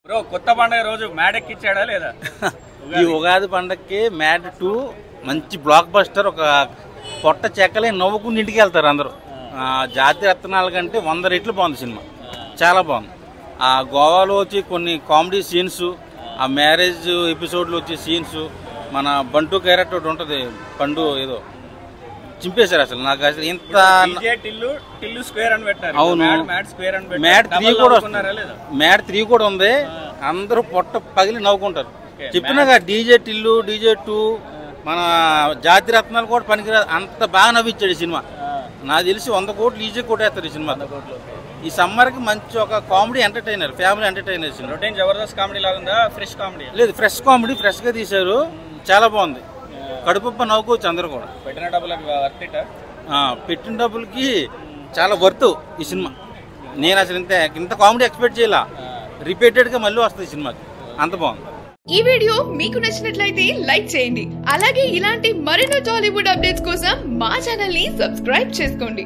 Bro కొత్త పండుగ రోజు మ్యాడ్ ఎక్కిచ్చాడా లేదా? ఈ ఉగాది పండగకి మ్యాడ్ 2 మంచి బ్లాక్ బస్టర్. ఒక పొట్ట చెక్కలే నవ్వుకుని ఇంటికి వెళ్తారు అందరూ. జాతి రత్నాల కంటే 100 రెట్లు బాగుంది సినిమా, చాలా బాగుంది. ఆ గోవాలో వచ్చి కొన్ని కామెడీ సీన్స్, ఆ మ్యారేజ్ ఎపిసోడ్లో వచ్చే సీన్స్, మన బంటు క్యారెక్టర్ ఒకటి ఉంటుంది, పండు ఏదో చింపేశారు అసలు. నాకు అసలు ఇంత అవును మ్యాడ్ 3 కూడా ఉంది. అందరూ పొట్ట పగిలి నవ్వుకుంటారు. చెప్పినాగా డీజే టిల్లు, డీజే 2, మన జాతి రత్నాలు కూడా పనికిరాదు, అంత బాగా నవ్వించాడు ఈ సినిమా. నాకు తెలిసి 100 కోట్లు ఈజీ కొట్టేస్తారు ఈ సినిమా. ఈ సమ్మర్కి మంచి ఒక comedy entertainer, family entertainer cinema. Jabardasth comedy లాగా ఫ్రెష్ కామెడీ లేదు, ఫ్రెష్ కామెడీ, ఫ్రెష్గా తీశారు, చాలా బాగుంది. కడుపుప్ప నవ్వుకోవచ్చు అందరూ కూడా. పెట్టిన డబ్బులకి చాలా వర్త్ ఈ సినిమా. నేను అసలు ఇంత కామెడీ ఎక్స్పెక్ట్ చేయాల. రిపీటెడ్గా మళ్ళీ వస్తుంది ఈ సినిమాకి, అంత బాగుంది. ఈ వీడియో మీకు నచ్చినట్లయితే లైక్ చేయండి. అలాగే ఇలాంటి మరెన్నో టాలీవుడ్ అప్డేట్స్ కోసం మా ఛానల్ ని సబ్స్క్రైబ్ చేసుకోండి.